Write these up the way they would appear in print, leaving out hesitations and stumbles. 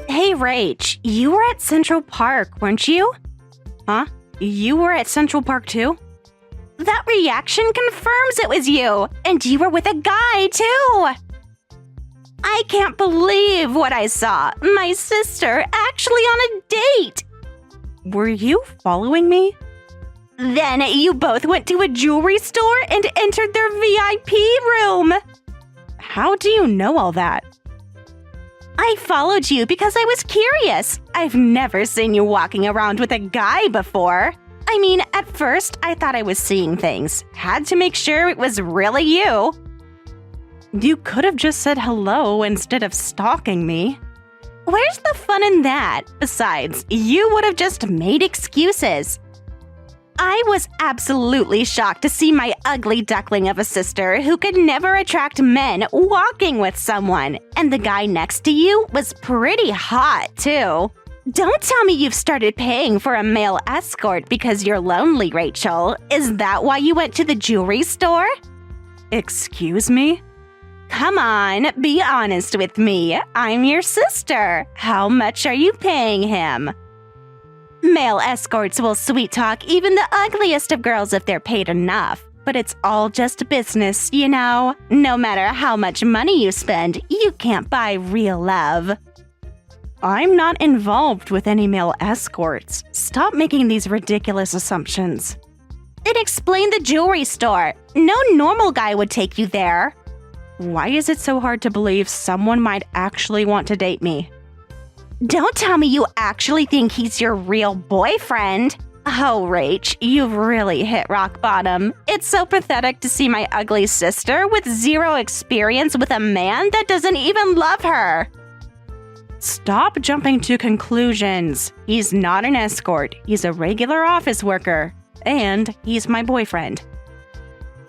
Hey, Rach, you were at Central Park, weren't you? Huh? You were at Central Park too? That reaction confirms it was you, and you were with a guy too! I can't believe what I saw. My sister actually on a date! Were you following me? Then you both went to a jewelry store and entered their VIP room! How do you know all that? I followed you because I was curious. I've never seen you walking around with a guy before. I mean, at first, I thought I was seeing things. Had to make sure it was really you. You could have just said hello instead of stalking me. Where's the fun in that? Besides, you would have just made excuses. I was absolutely shocked to see my ugly duckling of a sister who could never attract men walking with someone. And the guy next to you was pretty hot, too. Don't tell me you've started paying for a male escort because you're lonely, Rachel. Is that why you went to the jewelry store? Excuse me? Come on, be honest with me. I'm your sister. How much are you paying him? Male escorts will sweet-talk even the ugliest of girls if they're paid enough. But it's all just business, you know? No matter how much money you spend, you can't buy real love. I'm not involved with any male escorts. Stop making these ridiculous assumptions. Then explain the jewelry store. No normal guy would take you there. Why is it so hard to believe someone might actually want to date me? Don't tell me you actually think he's your real boyfriend. Oh, Rach, you've really hit rock bottom. It's so pathetic to see my ugly sister with zero experience with a man that doesn't even love her. Stop jumping to conclusions. He's not an escort. He's a regular office worker. And he's my boyfriend.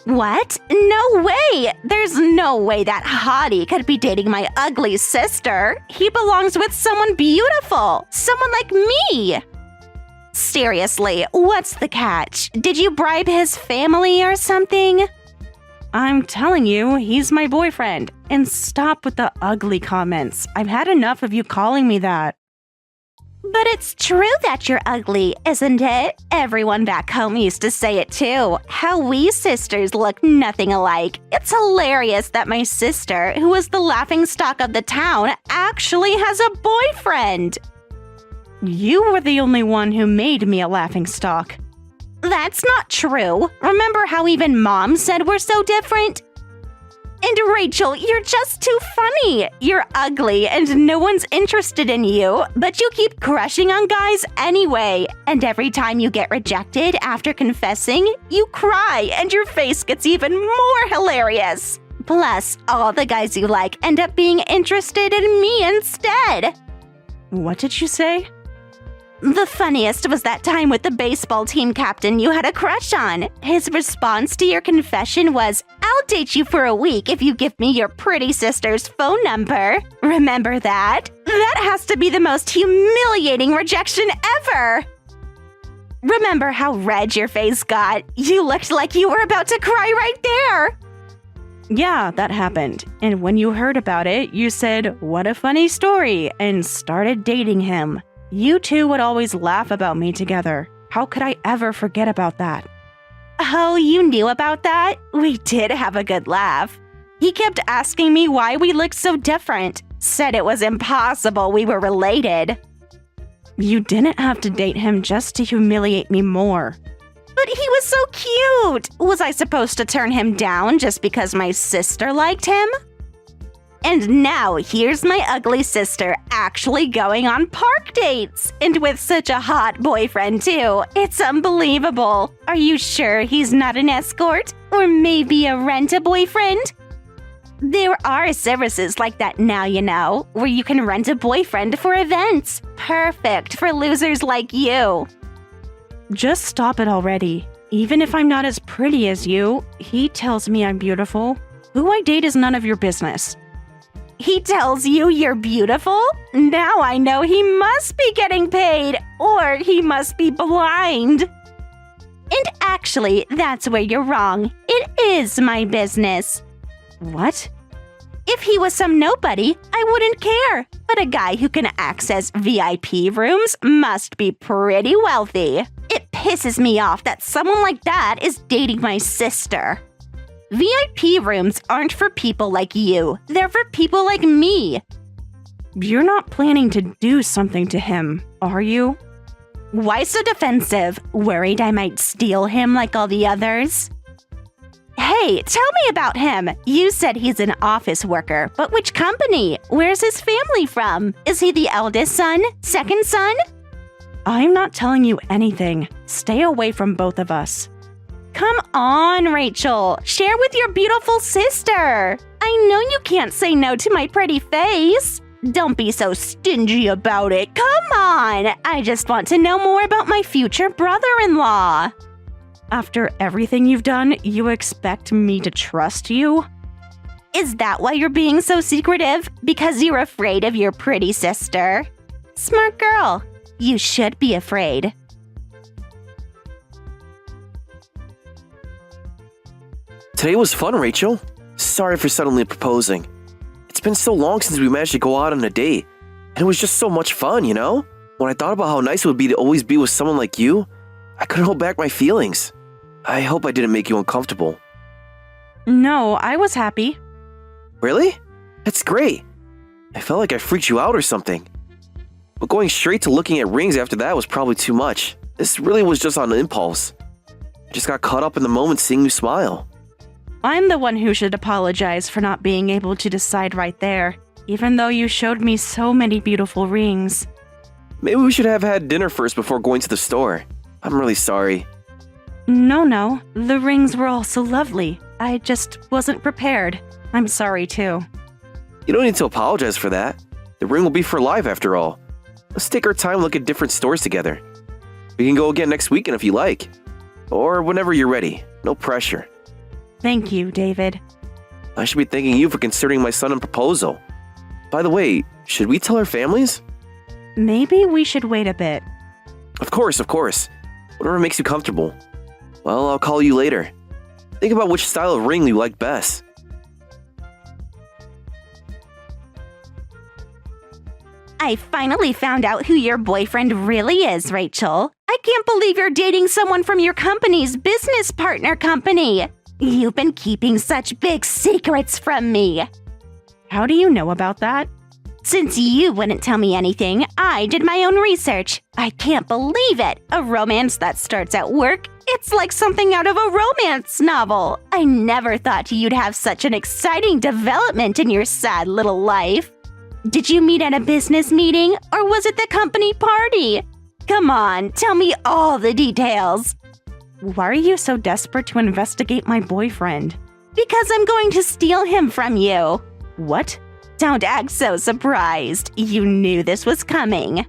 What? No way! There's no way that hottie could be dating my ugly sister. He belongs with someone beautiful. Someone like me. Seriously, what's the catch? Did you bribe his family or something? I'm telling you, he's my boyfriend. And stop with the ugly comments. I've had enough of you calling me that. But it's true that you're ugly, isn't it? Everyone back home used to say it too. How we sisters look nothing alike. It's hilarious that my sister, who was the laughingstock of the town, actually has a boyfriend. You were the only one who made me a laughingstock. That's not true. Remember how even Mom said we're so different? And Rachel, you're just too funny. You're ugly and no one's interested in you, but you keep crushing on guys anyway. And every time you get rejected after confessing, you cry and your face gets even more hilarious. Plus, all the guys you like end up being interested in me instead. What did you say? The funniest was that time with the baseball team captain you had a crush on. His response to your confession was, "I'll date you for a week if you give me your pretty sister's phone number." Remember that? That has to be the most humiliating rejection ever. Remember how red your face got? You looked like you were about to cry right there. Yeah, that happened. And when you heard about it, you said, "What a funny story," and started dating him. You two would always laugh about me together. How could I ever forget about that? Oh, you knew about that? We did have a good laugh. He kept asking me why we looked so different. Said it was impossible we were related. You didn't have to date him just to humiliate me more. But he was so cute! Was I supposed to turn him down just because my sister liked him? And now here's my ugly sister actually going on park dates. And with such a hot boyfriend too. It's unbelievable. Are you sure he's not an escort? Or maybe a rent-a-boyfriend? There are services like that now, you know, where you can rent a boyfriend for events. Perfect for losers like you. Just stop it already. Even if I'm not as pretty as you, he tells me I'm beautiful. Who I date is none of your business. He tells you you're beautiful? Now I know he must be getting paid, or he must be blind. And actually, that's where you're wrong. It is my business. What? If he was some nobody, I wouldn't care. But a guy who can access VIP rooms must be pretty wealthy. It pisses me off that someone like that is dating my sister. VIP rooms aren't for people like you. They're for people like me. You're not planning to do something to him, are you? Why so defensive? Worried I might steal him like all the others? Hey, tell me about him. You said he's an office worker, but which company? Where's his family from? Is he the eldest son? Second son? I'm not telling you anything. Stay away from both of us. Come on, Rachel. Share with your beautiful sister. I know you can't say no to my pretty face. Don't be so stingy about it. Come on. I just want to know more about my future brother-in-law. After everything you've done, you expect me to trust you? Is that why you're being so secretive? Because you're afraid of your pretty sister? Smart girl. You should be afraid. Today was fun, Rachel. Sorry for suddenly proposing. It's been so long since we managed to go out on a date, and it was just so much fun, you know? When I thought about how nice it would be to always be with someone like you, I couldn't hold back my feelings. I hope I didn't make you uncomfortable. No, I was happy. Really? That's great. I felt like I freaked you out or something. But going straight to looking at rings after that was probably too much. This really was just on impulse. I just got caught up in the moment seeing you smile. I'm the one who should apologize for not being able to decide right there, even though you showed me so many beautiful rings. Maybe we should have had dinner first before going to the store. I'm really sorry. No. The rings were all so lovely. I just wasn't prepared. I'm sorry, too. You don't need to apologize for that. The ring will be for life after all. Let's take our time and look at different stores together. We can go again next weekend if you like. Or whenever you're ready. No pressure. Thank you, David. I should be thanking you for considering my sudden proposal. By the way, should we tell our families? Maybe we should wait a bit. Of course. Whatever makes you comfortable. Well, I'll call you later. Think about which style of ring you like best. I finally found out who your boyfriend really is, Rachel. I can't believe you're dating someone from your company's business partner company. You've been keeping such big secrets from me. How do you know about that? Since you wouldn't tell me anything, I did my own research. I can't believe it. A romance that starts at work? It's like something out of a romance novel. I never thought you'd have such an exciting development in your sad little life. Did you meet at a business meeting, or was it the company party? Come on, tell me all the details. Why are you so desperate to investigate my boyfriend? Because I'm going to steal him from you. What? Don't act so surprised. You knew this was coming.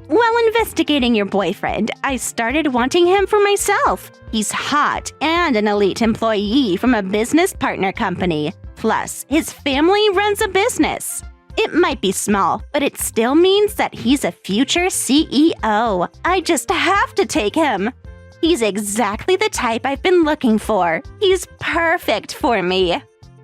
While investigating your boyfriend, I started wanting him for myself. He's hot and an elite employee from a business partner company. Plus, his family runs a business. It might be small, but it still means that he's a future CEO. I just have to take him. He's exactly the type I've been looking for. He's perfect for me.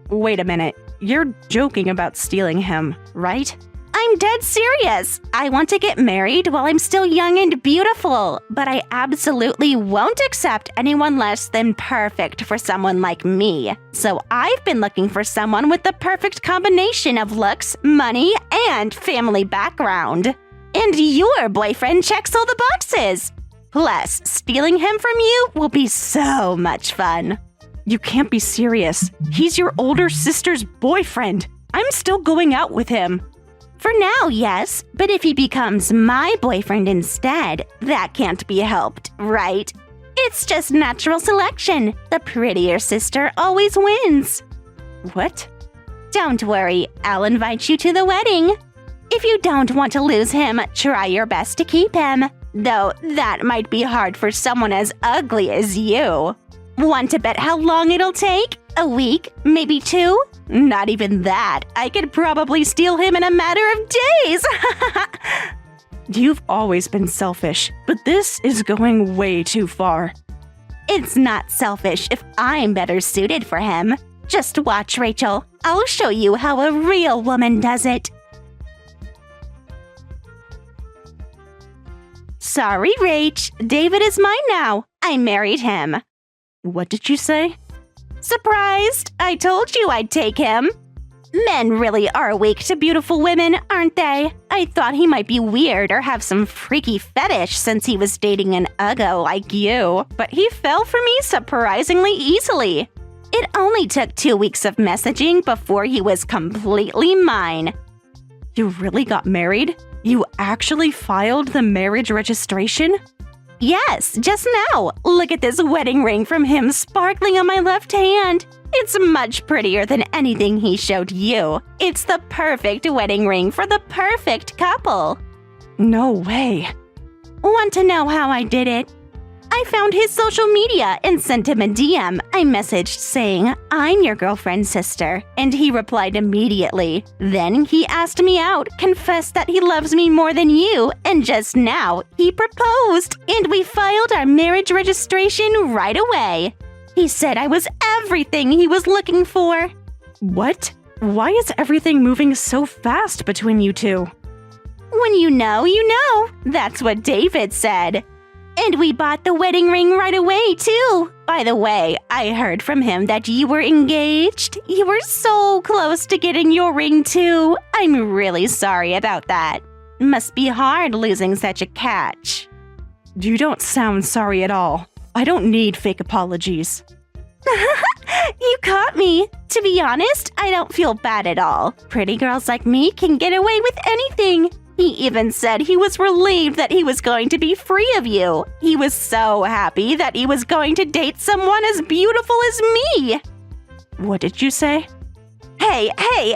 Wait a minute. You're joking about stealing him, right? I'm dead serious. I want to get married while I'm still young and beautiful, but I absolutely won't accept anyone less than perfect for someone like me. So I've been looking for someone with the perfect combination of looks, money, and family background. And your boyfriend checks all the boxes. Plus, stealing him from you will be so much fun. You can't be serious. He's your older sister's boyfriend. I'm still going out with him. For now, yes, but if he becomes my boyfriend instead, that can't be helped, right? It's just natural selection. The prettier sister always wins. What? Don't worry, I'll invite you to the wedding. If you don't want to lose him, try your best to keep him. Though that might be hard for someone as ugly as you. Want to bet how long it'll take? A week? Maybe 2? Not even that. I could probably steal him in a matter of days. You've always been selfish, but this is going way too far. It's not selfish if I'm better suited for him. Just watch, Rachel. I'll show you how a real woman does it. Sorry, Rach. David is mine now. I married him. What did you say? Surprised! I told you I'd take him. Men really are weak to beautiful women, aren't they? I thought he might be weird or have some freaky fetish since he was dating an uggo like you, but he fell for me surprisingly easily. It only took 2 weeks of messaging before he was completely mine. You really got married? You actually filed the marriage registration? Yes, just now. Look at this wedding ring from him sparkling on my left hand. It's much prettier than anything he showed you. It's the perfect wedding ring for the perfect couple. No way. Want to know how I did it? I found his social media and sent him a DM. I messaged saying, "I'm your girlfriend's sister," and he replied immediately. Then he asked me out, confessed that he loves me more than you, and just now he proposed, and we filed our marriage registration right away. He said I was everything he was looking for. What? Why is everything moving so fast between you two? When you know, you know. That's what David said. And we bought the wedding ring right away, too. By the way, I heard from him that you were engaged. You were so close to getting your ring, too. I'm really sorry about that. Must be hard losing such a catch. You don't sound sorry at all. I don't need fake apologies. You caught me. To be honest, I don't feel bad at all. Pretty girls like me can get away with anything. He even said he was relieved that he was going to be free of you. He was so happy that he was going to date someone as beautiful as me. What did you say? Hey,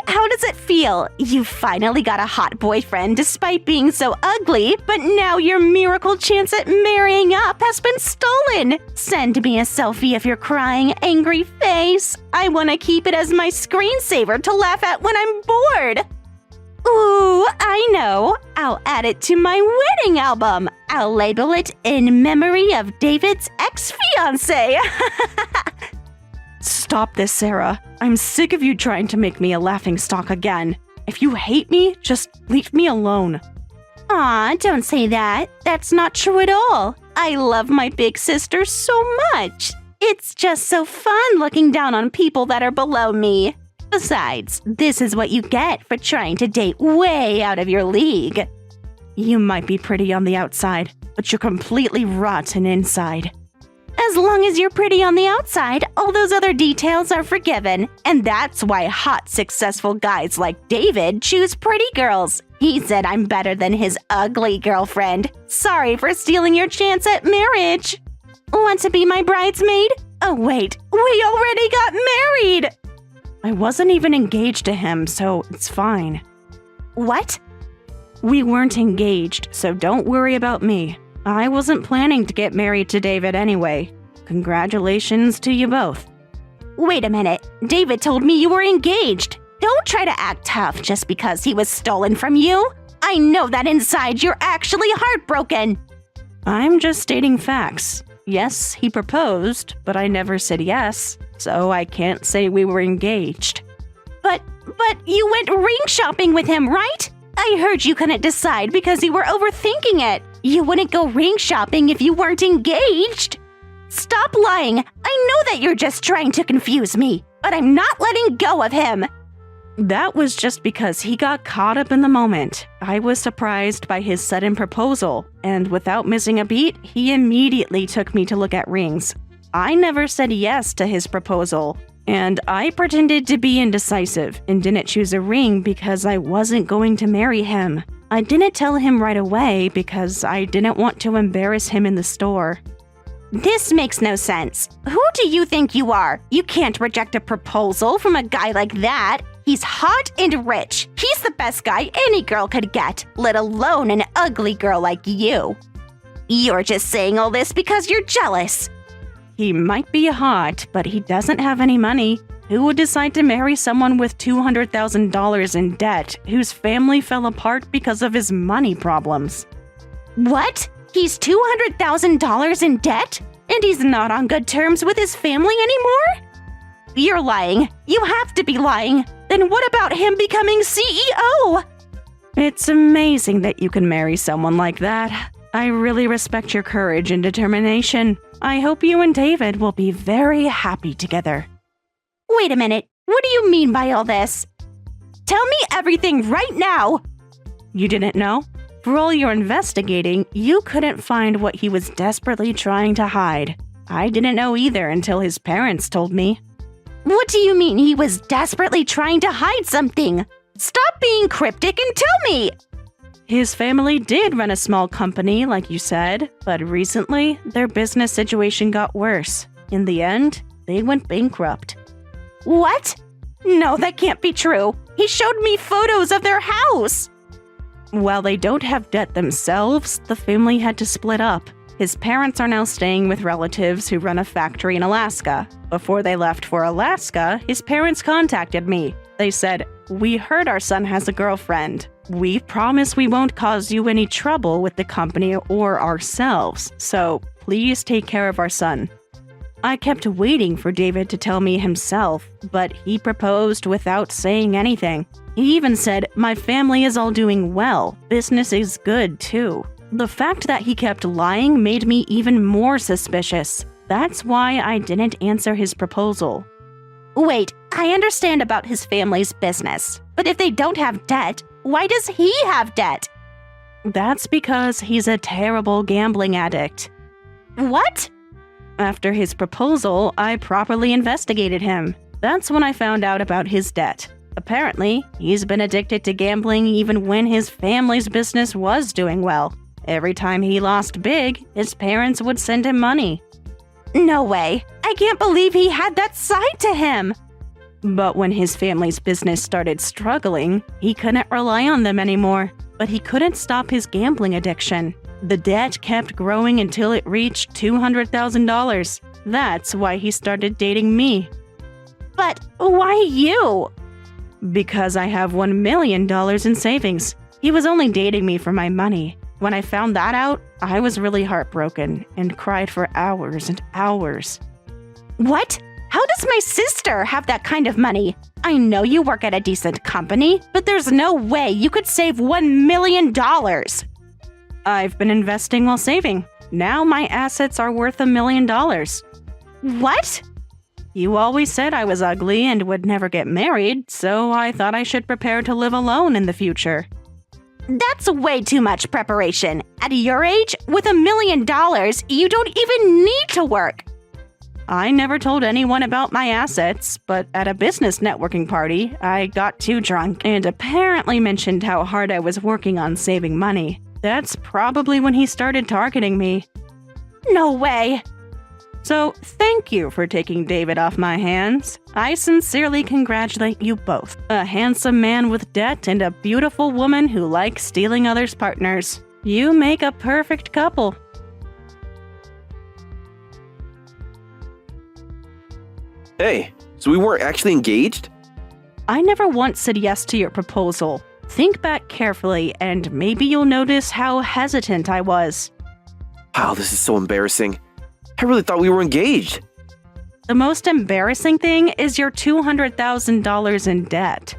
how does it feel? You finally got a hot boyfriend despite being so ugly, but now your miracle chance at marrying up has been stolen. Send me a selfie of your crying, angry face. I want to keep it as my screensaver to laugh at when I'm bored. Ooh, I know. I'll add it to my wedding album. I'll label it in memory of David's ex-fiancé. Stop this, Sarah. I'm sick of you trying to make me a laughingstock again. If you hate me, just leave me alone. Aw, don't say that. That's not true at all. I love my big sister so much. It's just so fun looking down on people that are below me. Besides, this is what you get for trying to date way out of your league. You might be pretty on the outside, but you're completely rotten inside. As long as you're pretty on the outside, all those other details are forgiven. And that's why hot, successful guys like David choose pretty girls. He said I'm better than his ugly girlfriend. Sorry for stealing your chance at marriage. Want to be my bridesmaid? Oh wait, we already got married! I wasn't even engaged to him, so it's fine. What? We weren't engaged, so don't worry about me. I wasn't planning to get married to David anyway. Congratulations to you both. Wait a minute. David told me you were engaged. Don't try to act tough just because he was stolen from you. I know that inside you're actually heartbroken. I'm just stating facts. Yes, he proposed, but I never said yes, so I can't say we were engaged. But you went ring shopping with him, right? I heard you couldn't decide because you were overthinking it. You wouldn't go ring shopping if you weren't engaged. Stop lying. I know that you're just trying to confuse me, but I'm not letting go of him. That was just because he got caught up in the moment. I was surprised by his sudden proposal, and without missing a beat, he immediately took me to look at rings. I never said yes to his proposal, and I pretended to be indecisive and didn't choose a ring because I wasn't going to marry him. I didn't tell him right away because I didn't want to embarrass him in the store. This makes no sense. Who do you think you are? You can't reject a proposal from a guy like that. He's hot and rich. He's the best guy any girl could get, let alone an ugly girl like you. You're just saying all this because you're jealous. He might be hot, but he doesn't have any money. Who would decide to marry someone with $200,000 in debt, whose family fell apart because of his money problems? What? He's $200,000 in debt? And he's not on good terms with his family anymore? You're lying. You have to be lying. Then what about him becoming CEO? It's amazing that you can marry someone like that. I really respect your courage and determination. I hope you and David will be very happy together. Wait a minute. What do you mean by all this? Tell me everything right now! You didn't know? For all your investigating, you couldn't find what he was desperately trying to hide. I didn't know either until his parents told me. What do you mean he was desperately trying to hide something? Stop being cryptic and tell me! His family did run a small company, like you said, but recently, their business situation got worse. In the end, they went bankrupt. What? No, that can't be true. He showed me photos of their house. While they don't have debt themselves, the family had to split up. His parents are now staying with relatives who run a factory in Alaska. Before they left for Alaska, his parents contacted me. They said, "We heard our son has a girlfriend. We promise we won't cause you any trouble with the company or ourselves, so please take care of our son." I kept waiting for David to tell me himself, but he proposed without saying anything. He even said, "My family is all doing well. Business is good, too." The fact that he kept lying made me even more suspicious. That's why I didn't answer his proposal. Wait, I understand about his family's business, but if they don't have debt, why does he have debt? That's because he's a terrible gambling addict. What? After his proposal, I properly investigated him. That's when I found out about his debt. Apparently, he's been addicted to gambling even when his family's business was doing well. Every time he lost big, his parents would send him money. No way! I can't believe he had that side to him! But when his family's business started struggling, he couldn't rely on them anymore. But he couldn't stop his gambling addiction. The debt kept growing until it reached $200,000. That's why he started dating me. But why you? Because I have $1 million in savings. He was only dating me for my money. When I found that out, I was really heartbroken and cried for hours and hours. What? How does my sister have that kind of money? I know you work at a decent company, but there's no way you could save $1 million. I've been investing while saving. Now my assets are worth $1 million. What? You always said I was ugly and would never get married, so I thought I should prepare to live alone in the future. That's way too much preparation. At your age, with $1 million, you don't even need to work. I never told anyone about my assets, but at a business networking party, I got too drunk and apparently mentioned how hard I was working on saving money. That's probably when he started targeting me. No way! So, thank you for taking David off my hands. I sincerely congratulate you both. A handsome man with debt and a beautiful woman who likes stealing others' partners. You make a perfect couple. Hey, so we weren't actually engaged? I never once said yes to your proposal. Think back carefully, and maybe you'll notice how hesitant I was. Wow, this is so embarrassing. I really thought we were engaged. The most embarrassing thing is your $200,000 in debt.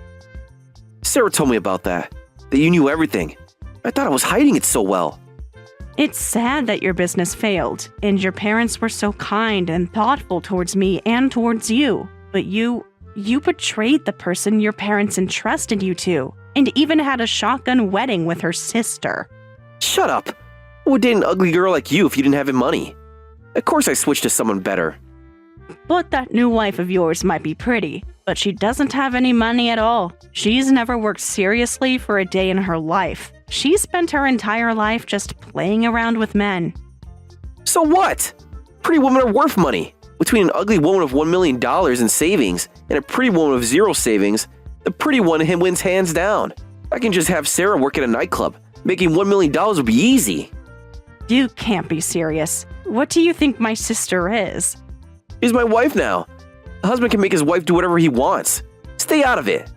Sarah told me about that you knew everything. I thought I was hiding it so well. It's sad that your business failed, and your parents were so kind and thoughtful towards me and towards you. But you betrayed the person your parents entrusted you to, and even had a shotgun wedding with her sister. Shut up! Who would date an ugly girl like you if you didn't have any money? Of course I switched to someone better. But that new wife of yours might be pretty, but she doesn't have any money at all. She's never worked seriously for a day in her life. She spent her entire life just playing around with men. So what? Pretty women are worth money. Between an ugly woman with $1 million in savings and a pretty woman with zero savings, the pretty one wins hands down. I can just have Sarah work at a nightclub. Making $1 million would be easy. You can't be serious. What do you think my sister is? She's my wife now. A husband can make his wife do whatever he wants. Stay out of it.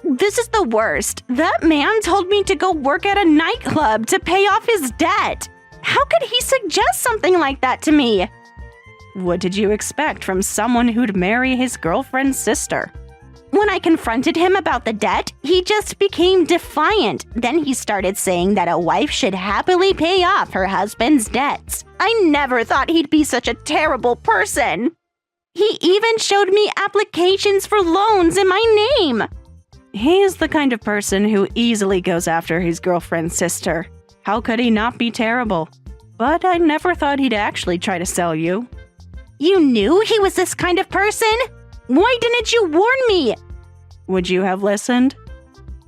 This is the worst. That man told me to go work at a nightclub to pay off his debt. How could he suggest something like that to me? What did you expect from someone who'd marry his girlfriend's sister? When I confronted him about the debt, he just became defiant. Then he started saying that a wife should happily pay off her husband's debts. I never thought he'd be such a terrible person. He even showed me applications for loans in my name. He is the kind of person who easily goes after his girlfriend's sister. How could he not be terrible? But I never thought he'd actually try to sell you. You knew he was this kind of person? Why didn't you warn me? Would you have listened?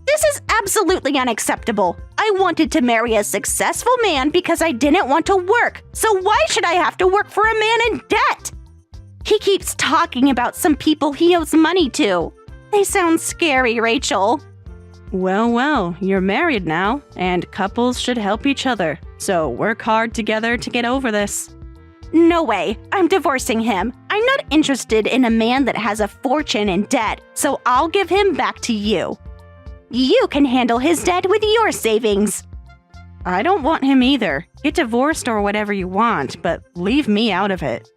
This is absolutely unacceptable. I wanted to marry a successful man because I didn't want to work. So why should I have to work for a man in debt? He keeps talking about some people he owes money to. They sound scary, Rachel. Well, you're married now, and couples should help each other. So work hard together to get over this. No way. I'm divorcing him. I'm not interested in a man that has a fortune in debt, so I'll give him back to you. You can handle his debt with your savings. I don't want him either. Get divorced or whatever you want, but leave me out of it.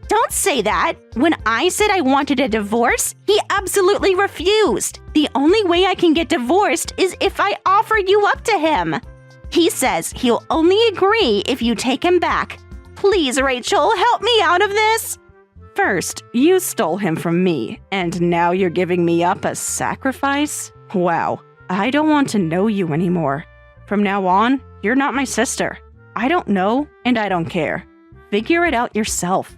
Don't say that. When I said I wanted a divorce, he absolutely refused. The only way I can get divorced is if I offer you up to him. He says he'll only agree if you take him back. Please, Rachel, help me out of this. First, you stole him from me, and now you're giving me up as sacrifice? Wow, I don't want to know you anymore. From now on, you're not my sister. I don't know, and I don't care. Figure it out yourself.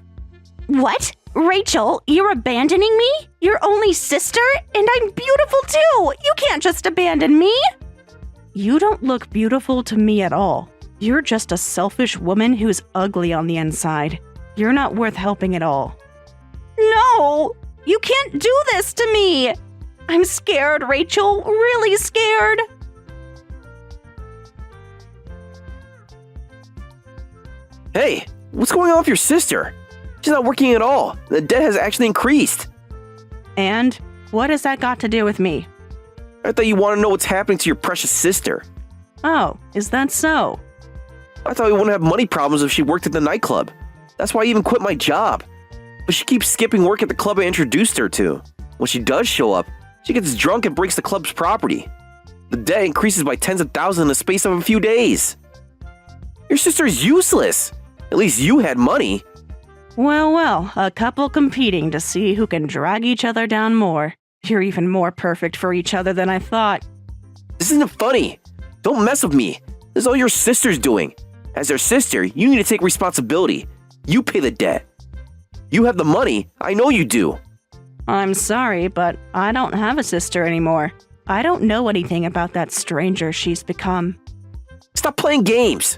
What? Rachel, you're abandoning me? Your only sister? And I'm beautiful too! You can't just abandon me! You don't look beautiful to me at all. You're just a selfish woman who's ugly on the inside. You're not worth helping at all. No! You can't do this to me! I'm scared, Rachel. Really scared. Hey, what's going on with your sister? She's not working at all. The debt has actually increased. And what has that got to do with me? I thought you want to know what's happening to your precious sister. Oh, is that so? I thought we wouldn't have money problems if she worked at the nightclub. That's why I even quit my job. But she keeps skipping work at the club I introduced her to. When she does show up, she gets drunk and breaks the club's property. The debt increases by tens of thousands in the space of a few days. Your sister is useless. At least you had money. Well, a couple competing to see who can drag each other down more. You're even more perfect for each other than I thought. This isn't funny. Don't mess with me. This is all your sister's doing. As their sister, you need to take responsibility. You pay the debt. You have the money. I know you do. I'm sorry, but I don't have a sister anymore. I don't know anything about that stranger she's become. Stop playing games.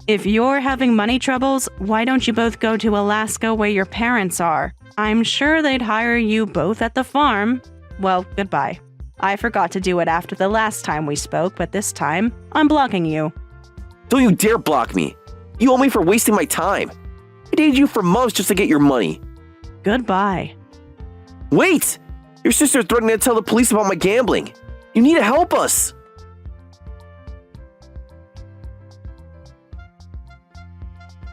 If you're having money troubles, why don't you both go to Alaska where your parents are? I'm sure they'd hire you both at the farm. Well, goodbye. I forgot to do it after the last time we spoke, but this time, I'm blocking you. Don't you dare block me. You owe me for wasting my time. I dated you for months just to get your money. Goodbye. Wait! Your sister threatened to tell the police about my gambling. You need to help us.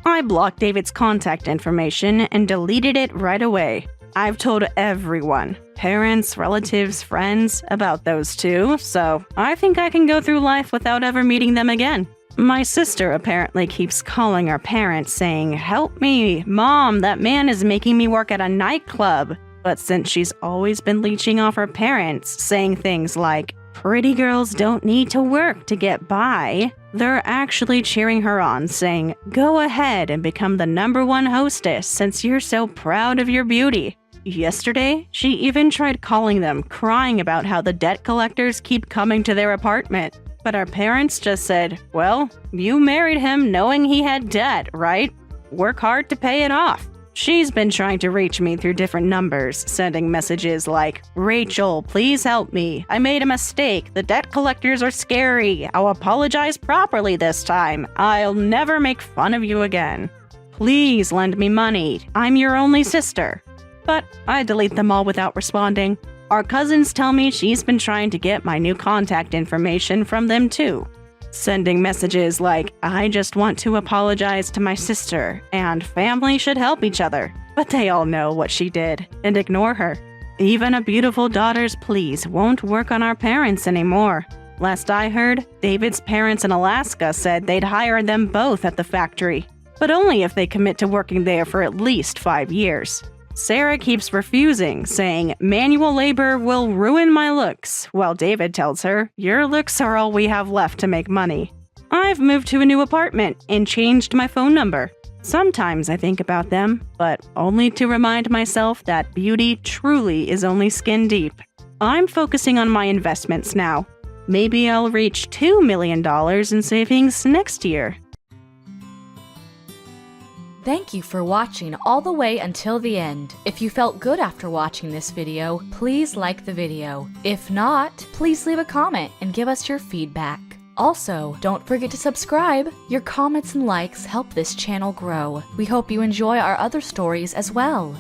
I blocked David's contact information and deleted it right away. I've told everyone, parents, relatives, friends, about those two, so I think I can go through life without ever meeting them again. My sister apparently keeps calling our parents saying, "Help me, Mom, that man is making me work at a nightclub." But since she's always been leeching off her parents, saying things like, "Pretty girls don't need to work to get by," they're actually cheering her on, saying, "Go ahead and become the #1 hostess since you're so proud of your beauty." Yesterday, she even tried calling them, crying about how the debt collectors keep coming to their apartment. But our parents just said, "Well, you married him knowing he had debt, right? Work hard to pay it off." She's been trying to reach me through different numbers, sending messages like, "Rachel, please help me. I made a mistake. The debt collectors are scary. I'll apologize properly this time. I'll never make fun of you again. Please lend me money. I'm your only sister." But I delete them all without responding. Our cousins tell me she's been trying to get my new contact information from them too, sending messages like, "I just want to apologize to my sister, and family should help each other." But they all know what she did and ignore her. Even a beautiful daughter's pleas won't work on our parents anymore. Last I heard, David's parents in Alaska said they'd hire them both at the factory, but only if they commit to working there for at least 5 years. Sarah keeps refusing, saying manual labor will ruin my looks, while David tells her, your looks are all we have left to make money. I've moved to a new apartment and changed my phone number. Sometimes I think about them, but only to remind myself that beauty truly is only skin deep. I'm focusing on my investments now. Maybe I'll reach $2 million in savings next year. Thank you for watching all the way until the end. If you felt good after watching this video, please like the video. If not, please leave a comment and give us your feedback. Also, don't forget to subscribe. Your comments and likes help this channel grow. We hope you enjoy our other stories as well.